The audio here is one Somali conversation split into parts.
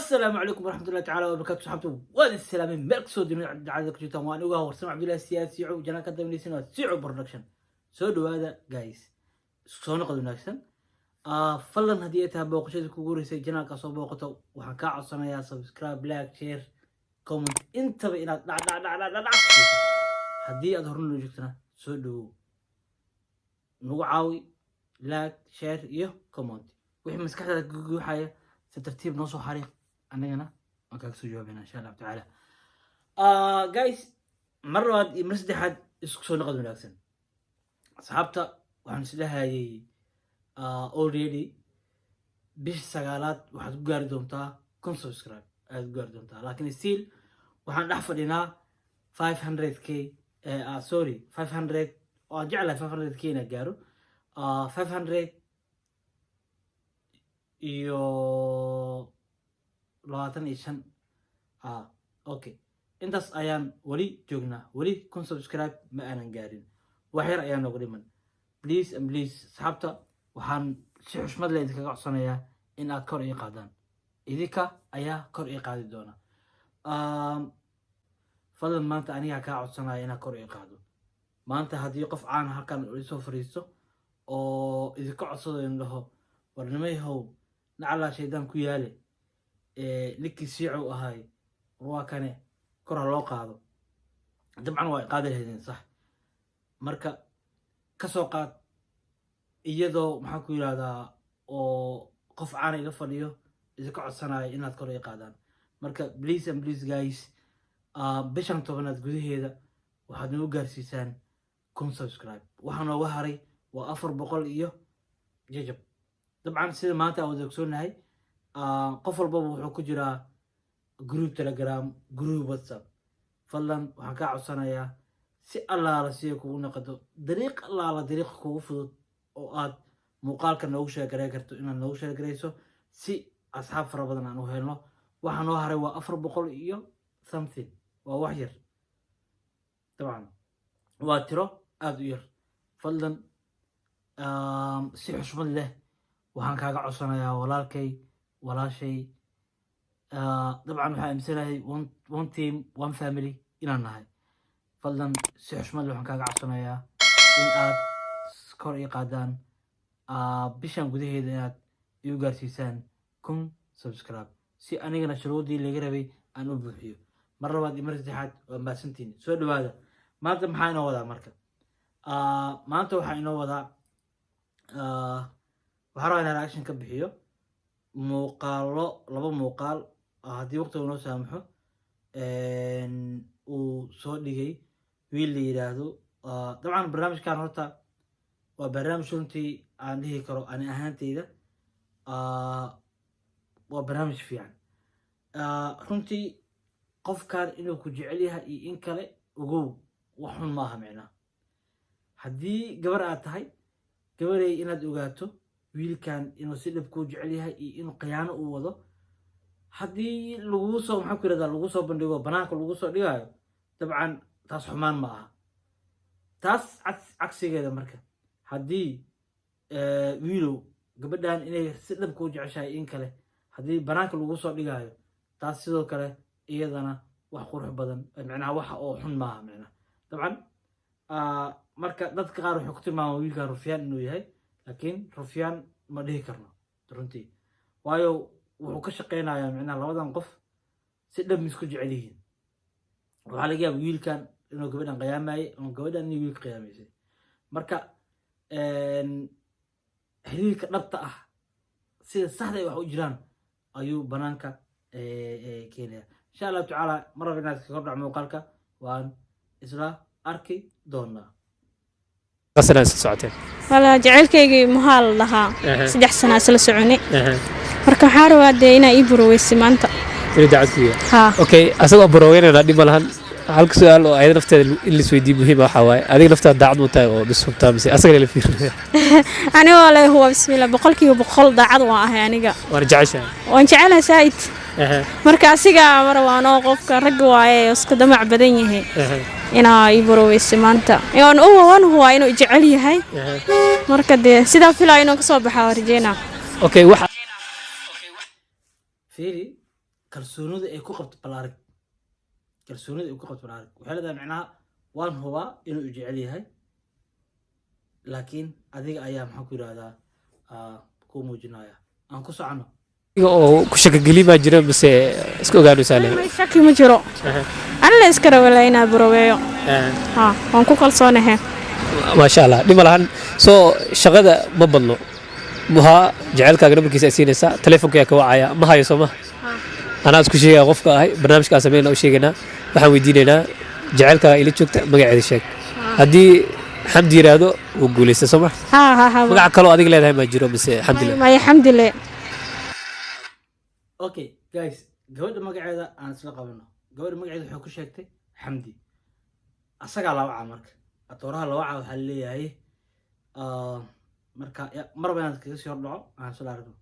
السلام عليكم ورحمة الله تعالى وبركاته. صحبتو وادي السلامين ملك سودي من عدد كجوتان وأنا وجاه ورسم عبد الله السياسي وجانا كدم لي سنوات سيعو برودكشن سودو هذا جايز سونا قدو ناكسن فلان هديتها بوقشة كوجوري سي جانا كاسو بوقته وحكا عصنا يا سبسكرايب لايك شير كومنت انت بينا لا هدي أظهرنا لوجتنا سودو نوعاوي لايك شير يه كومنت وحي مسكحة جوجو حياة ترتيب نصو حريق أنا أكاك سجوابنا إن شاء الله تعالى. جايز مرة مرسدي حد يسكسون قدم الأكسن صحابته وحنسلها هاي already بيش سجالات وحد قارد دومتا كم سبسكرايب قارد دومتا لكن ستيل وحن نحفظ هنا 500k sorry 500 وجعلها 500k نجارو 500 iyo 25 okay intaas ayaan wali joognaa wali kun subscribe ma aanan gaarin wax yar ayaan ugu dhiman please saxabta waxaan si xushmad leh idinkaga codsanayaa in aad kor ii qaadaan idinka ayaa kor ii qaadi doona fadlan maanta aniga ka codsanaya inaad kor ii qaado maanta haddii qof aan halkan soo fariisto oo idinka codsado in dhaho warnimayhow نعلا شيطان كيالي لكي سيعو أهاي رواكاني كرها لو قادو طبعا واي قادر هيدين صح مركا كسوقات إيادو محاكو يرادا أو قف عاني لفريو إذا كعد سناي إناد كوري قادان مركا بليز جايز بشان طبنات قدي هيدا وحد نوغار سيسان كون سبسكرايب وحنا وهري وأفر بقول إيو جيجب طبعا سيدا مانتا أو دكسونا هاي قفل بابو وحو كجرا جروب تليجرام جروب واتساب فلان وحكا عصانا سي الله رسيكو نقدو دريق الله على دريق كو فضل او آد موقالك نوشا غريكرتو إنا نوشا غريسو سي أصحاب فرابدنا أنو هيلنو وحانو هاري وأفر بقول إيو something ووحير طبعا واترو آد وير فلان سي حشم الله waxaan kaaga codsanayaa walaalkay walaashay dabcan waxaa aaminsannahay one team one family inaan nahay fadlan si xushmad leh waxaan kaaga codsanayaa in aad kor ii qaadaan bishan gudaheeda inaad igu gaarsiisaan kun subscribe si anigana shuruudii laga rabay aan u buuxiyo mar labaad iyo mar saddexaad waa mahadsantihiin soo dhawaada maanta maxaa inoo wadaa marka maanta waxaa inoo wadaa waxaan rabaa inaan action ka bixiyo muuqaalo laba muuqaal haddii waqtiga noo saamaxo uu soo dhigay wiil la yiraahdo dabcan barnaamijkan horta waa barnaamij runtii aan dhihi karo ani ahaanteyda waa barnaamij fiican runtii qofkan inuu ku jecel yahay iyo in kale ogow wax xun maaha micnaha haddii gabar aad tahay gabarey inaad ogaato wiilkan inuu si dhib ku jecel yahay iyo inuu khiyaano uu wado haddii lagu soo maxaa ku yiraahdaa lagu soo bandhigo banaanka lagu soo dhigayo dabcan taas xumaan ma aha taas cagsigeeda marka haddii wiilow gabadhan inay si dhib ku jeceshahay in kale haddii banaanka lagu soo dhigayo taas sidoo kale iyadana wax qurux badan macnaha waxa oo xun ma aha macnaha dabcan marka dadka qaar waxay ku tilmaamaan wiilkan rufyaan inuu yahay laakiin rufyaan ma dhihi karno runtii waayo wuxuu ka shaqeynayaa macnaha labadan qof si dhab isku jecel yihiin waxaa laga yaabaa wiilkan inuu gabadhan qiyaamayay ama gabadhan inay wiilka qiyaamaysay marka xiriirka dhabta ah sida saxda ay wax u jiraan ayuu banaanka keenaya insha allahu tacaala mar raba inaad kaga dhac muuqaalka waan isla arki doonaa قصنا ساعتين والله جعلكيغي محال لها 3 سنة سلا سocone marka waxaan rabaa inaa ii buroweysi maanta ila dacadkiya okay asagoo buroweyna dhib malahan halka su'aal oo ayada nafteeda in la isweydiiyo muhiim waxa waaye adiga naftaada dacad u tahay oo bisubtaa mise asaga la fiirinayo ani wala huwa bismillah boqolkiiba boqol dacad waan ahay aniga waan jecelahay said marka asiga marwaano qofka rag waaye iska damac badan yahay ina ii buroweysi maanta aan huwa inuu jecel yahay marka sida filayo inuu ka soo baxaa warjeena okay waxa fiiri kalsoonida ay ku qabto balaarig kalsoonida ay ku qabto balaarig waxay leedahay macnaha waan hubaa inuu jecel yahay laakiin adiga ayaa maxaan ku yiraahdaa ku muujinaya aan ku socono oo ku shaka geli ma jiro mise iska ogaanaysaa ma shaki ma jiro alla iska rawala inaa boroweeyo waan ku kalsoonahay ما شاء الله دم لهن سو شغلة ما بدلو مها جعلك أقرب كيس أسينسا تلفونك يا كواعيا ما هاي سوما أنا أذكر شيء غفك هاي برنامج كاسمين أو شيء كنا بحاول يديننا جعلك إلى شوك ما قاعد يشك هدي حمد يرادو وقولي سوما ها ما قاعد كلو أديك لا هاي ما جرو بس الحمد لله ما الحمد لله اوكي جايز gabadha magaceeda aan isla qabano gabadha magaceeda wuxuu ku sheegtay xamdi asaga la waca marka atooraha la waca waxa leeyahay marka marba inaad kaga soo dhaco aan soo aragno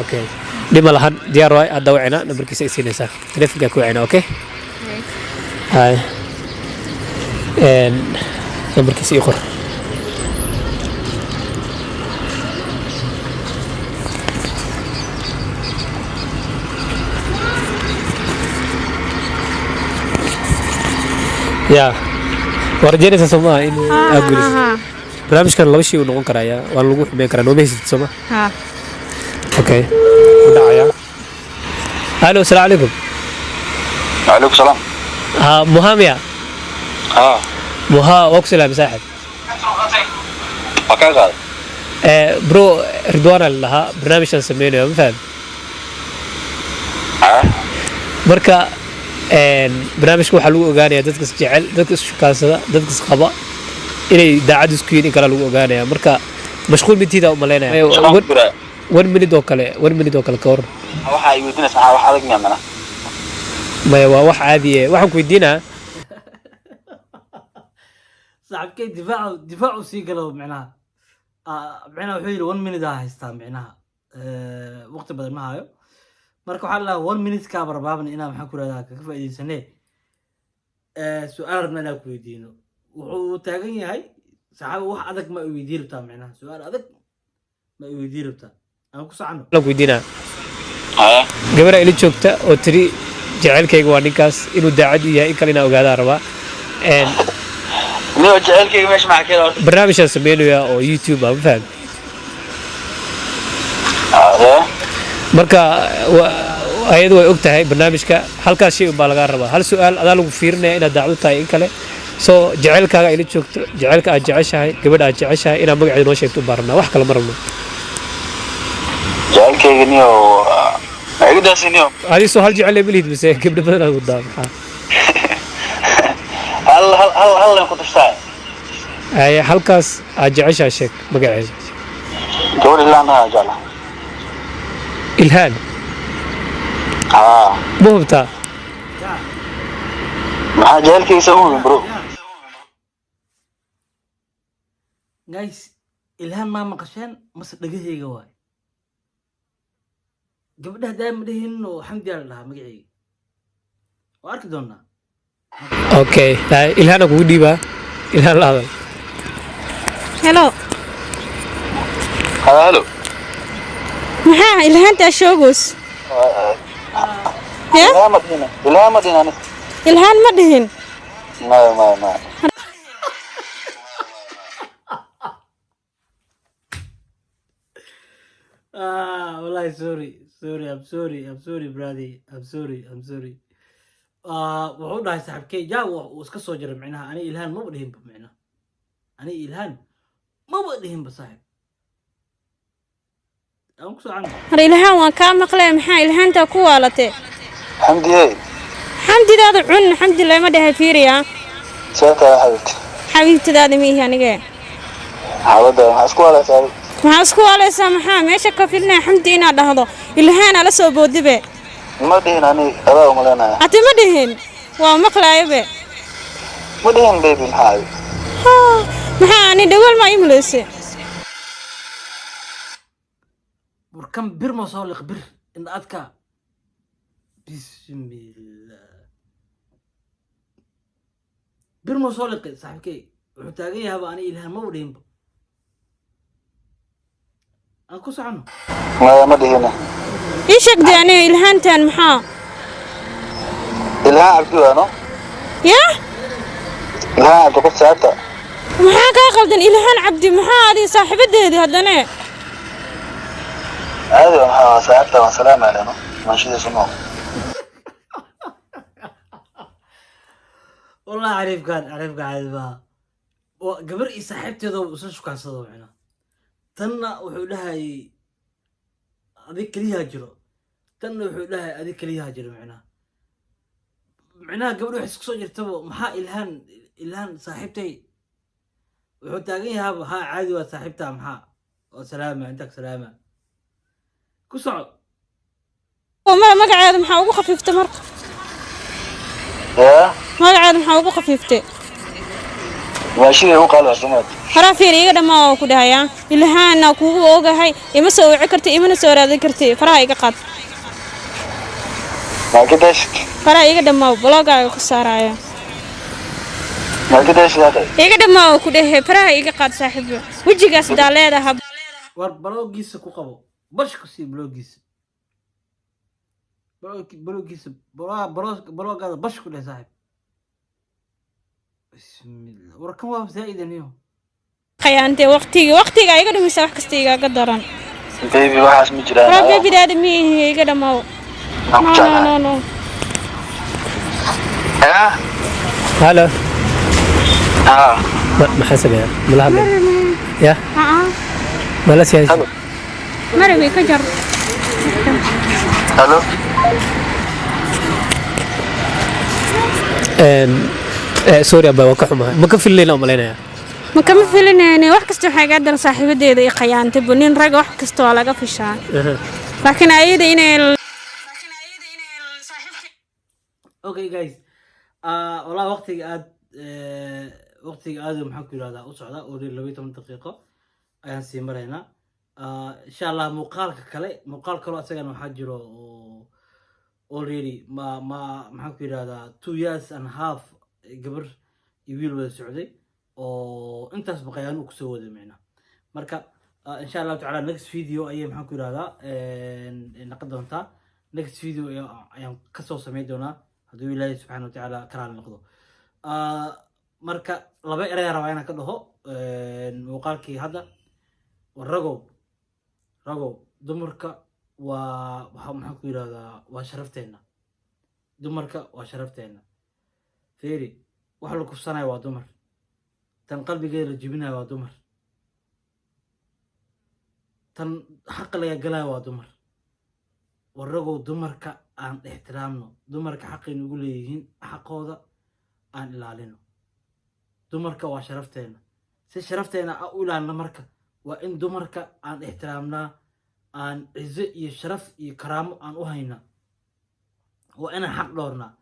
okay dima lahan diyaar waay aad dawcina numberkiisa ay siinaysaa telefonka ku wacina okay hay numberkiisa ii qor يا ورجينا سوما إنه أقول برامج كان لو شيء ونقول كرايا والله حمي كرا نومي سوما ها أوكي وداعيا ألو السلام عليكم وعليكم السلام مهامية مها وكسلا مساحد أكيد قال برو رضوان لها برنامج نسميه ما فهم مركا barnaamijka waxaa lagu ogaanayaa dadka is jecel dadka is shukaansada dadka is qaba inay daacad isku yihiin in kale lagu ogaanayaa marka mashquul mintiida u maleynaya 1 minute oo kale ka hor waxa ay weydiinaysaa wax adag miyaa mana maya waa wax caadi ah waxaan ku weydiinaa saaxiibkay difaacu sii galo macnaha wuxuu yiri 1 minute haystaa macnaha waqti badan ma hayo marka waxa la 1 minute ka barbaabna inaan maxaan ku raadaa ka faa'iideysanay su'aal rabna ku weydiino wuxuu taagan yahay saxaab wax adag ma weydiin rabtaa macnaha su'aal adag ma weydiin rabtaa aan ku socno la weydiinaa gabadha ila joogta oo tiri jaceelkayga waa ninkaas inuu daacad u yahay in kale inaan ogaadaa rabaa niyo jaceelkayga meesha maxaa keenay barnaamijkan sameynaya oo YouTube ah ma fahmi marka ayadu way og tahay barnaamijka halkaas shay baa laga rabaa hal su'aal adaa lagu fiirinaya inaad daacad u tahay in kale soo jaceelkaaga ila joogto jaceelka aad jeceshahay gabadha aad jeceshahay inaad magaceeda noo sheegto u baaranaa wax kale ma rabno jaceelkayga niyo ayudaas niyo adiga soo hal jecel ma lihid mise gabdho badan aad wadaa maxaa hal ku tashtaa ay halkaas aad jeceshahay sheeg magaceeda gabadha ilaana jecla إلهام مهمتا مع جالك يسوون برو جايز إلهام ما مقشان مصر دقيقة واي قبلها دائما دهن وحمد لله مقعي وأركضونا أوكي إلهام أقول ديبا إلهام لا هلو هلو maxaa ilhaanta shoogus ilhaan ma dhihin ilhaan ma dhihin ma wallahi I'm sorry brother I'm sorry wuxuu dhahay saaxiibkay jaa uu iska soo jiray macnaha ani ilhaan ma dhihin ba macnaha ani ilhaan ma dhihin ba saaxiib har ilhaan waan kaa maqlay maxaa ilhaanta ku waalatay xamdidaada cun xamdi lama dhahay fiiriya sheeka xabiibtidaada miihi anige maxaa isku waalaysaa maxaa meesha ka filnaa xamdi inaad dhahdo ilhaana la soo boodibe ma dhihin ani adaa umaleynaya ati ma dhihin waa maqlaayobe ma dhihin baby maxaa ani dhawal ma imuleyse بركم بير مصالح بير إن أذكى بسم الله بير مصالح صاحب كي وحتاجي هذا أنا إلهام ما وديهم أنا كوس عنه ما دي هنا إيش أقدر أنا إلهام تان محا ilhaan cabdi waano yaa ilhaan cabdi qof saabta maxaa kaa qaldan ilhaan cabdi maxaa adii saaxiibadeedii haddana caadi waa saabta waan salaam alayno maashida sumo والله عارف كان عارف ما قبل صاحبتي ذو وسوش كان صدوا معنا تنا وحولها هذيك ليها جرو تنا وحولها هذيك ليها جرو معنا قبل يحس كسو جرتبو محا إلهان صاحبتي وحتاقيها ها عادي وصاحبتها محا وسلامة عندك سلامة كسو وما مقعد محا ugu khafiifta marka magacaada maxaa ugu khafiiftay maashida u qaalo Soomaad hara fiiriga dhamaa ku dhahayaa ilhaana kuugu ogahay ima soo wici kartay imana soo raadin kartay faraha iga qaad maagadash faraha iga dhamaa blogaaga ku saaraya maagadash iga dhamaa ku dhahay faraha iga qaad saaxiibo wajigaas daaleedaha war blogiisa ku qabo bash ku sii blogiisa بلوكيس بلوك هذا بش كله صاحب بسم الله وركم واحد زائد اليوم خيانتي وقتي قاعد مسوي كستي قدران بيبي واحد مجرى بيبي ده مي كده ما نو هلا ها ما حسب يا ملعب يا ما لا سياسي مرمي كجر الو سوري أبا وكحمها ما كان في الليل أم علينا ما كان في الليل wax kasta waxa gaadar saaxiibadeeda ay qayaantay bunin rag wax kasta waa laga fishaa laakiin ayada inay okay guys والله وقتي aad maxaan ku yiraahdaa u socda oo 12 daqiiqo ayaan sii maraynaa insha Allah muuqaal kale asagana waxa jiro already maxaan ku yiraahdaa 2 years and half gabar wiil wada socday oo intaas baqayaan uu ku soo wada meena marka insha Allah ta'ala next video ayay maxaan ku yiraahdaa naqad doontaa next video ayaan ka soo sameey doonaa haduu Ilaahay subhanahu wa ta'ala karaal noqdo marka laba eray rabaa inaan ka dhaho muuqaalkii hadda ragow dumarka waxa maxaan ku yiraahdaa waa sharafteena dumarka waa sharafteena fiiri waxa la kufsanayo waa dumar tan qalbigeeda la jibinayo waa dumar tan xaq laga galayo waa dumar waragow dumarka aan ixtiraamno dumarka xaqaynu ugu leeyihiin xaqooda aan ilaalino dumarka waa sharafteena si sharafteena u ilaalino marka waa in dumarka aan ixtiraamnaa aan cizo iyo sharaf iyo karaamo aan u haynaa waa inaan xaq dhowrnaa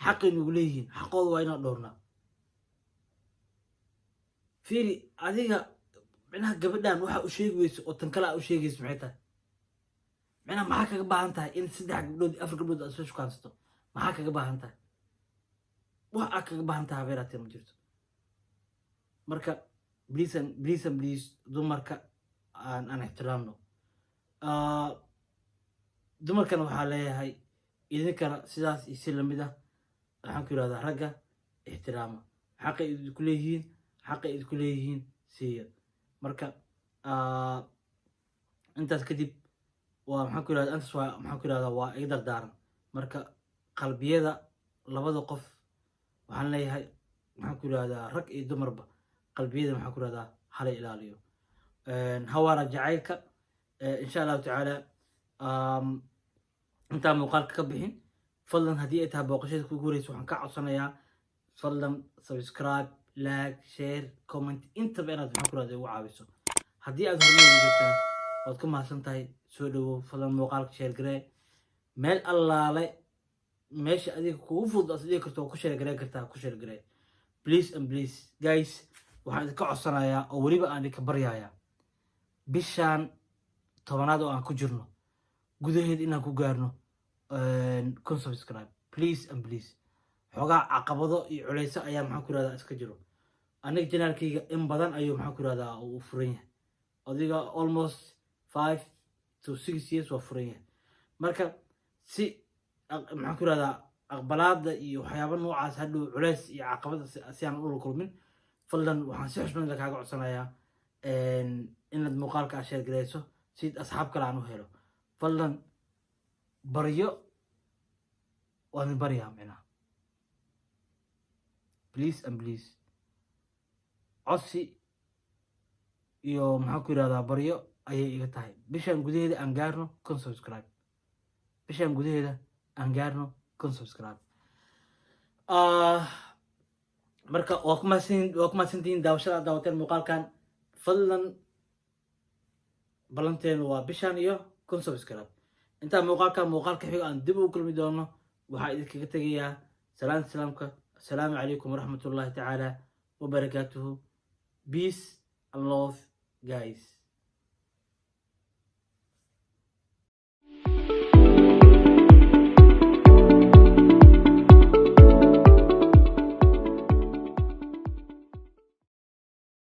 xaqaynu ugu leeyihiin xaqooda waa inaan dhowrnaa fiiri adiga micnaha gabadhan waxa u sheegi weyso oo tan kale aa u sheegayso maxay tahay micnaha maxaa kaga baahan tahay in 3 gabdhood 4 gabdhood aad soo shukaansato maxaa kaga baahan tahay wax aad kaga baahan tahay habeeraatee ma jirto marka please dumarka aan ixtiraamno dumarkana waxaa leeyahay idinkana sidaas iyo si lamid ah waxaan ku yiraahdaa ragga ixtiraama xaqay idinku leeyihiin siiya marka intaas kadib waa maxaan ku yiraahdaa intaas waa maxaan ku yiraahdaa waa iga dardaaran marka qalbiyada labada qof waxaan leeyahay maxaan ku yiraahdaa rag iyo dumarba qalbiyada maxaan ku yiraahdaa hala ilaaliyo hawaara jacaylka insha Allah ta'ala inta muuqaalka ka bixin fadlan hadii ay tahay booqashada ku guureyso waxaan ka codsanayaa fadlan subscribe like share comment inta beenaad maxaan ku yiraahdaa ugu caawiso hadii aad horumar joogtaan waad ku mahadsan tahay soo dhawow fadlan muuqaalka share garee meel allaale meesha adiga kugu fudud aad dhigi karto ku share garee please guys waxaan idinka codsanayaa oo weliba aan idinka baryayaa bishaan tobanaad oo aan ku jirno gudaheed inaan ku gaarno kun subscribe please xogaa caqabado iyo culayso ayaa maxaan ku yiraahdaa iska jiro aniga janaalkayga in badan ayuu maxaan ku yiraahdaa uu furan yahay adiga almost 5 to 6 years waa furan yahay marka si maxaan ku yiraahdaa aqbalaada iyo waxyaaba noocaas hadhow culays iyo caqabada si aan ula kulmin fadlan waxaan si xushmad kaaga codsanayaa inaad muuqaalka aad sheer gareyso si asxaab kale aan u helo fadlan baryo waan baryaa micnaha please and please codsi iyo maxaan ku yidhahdaa baryo ayay iga tahay bishaan gudaheeda aan gaarno kun subscribe bishaan gudaheeda aan gaarno kun subscribe marka waa ku mahadsantihiin daawashada aad daawateen muuqaalkan fadlan ballanteenu waa bishaan iyo kun subscribe intaa muuqaalka xigo aan dib u kulmi doono waxaa idinkaga tegayaa salaanta islaamka assalaamu calaykum waraxmatullaahi tacaala wabarakaatuhu peace and love guys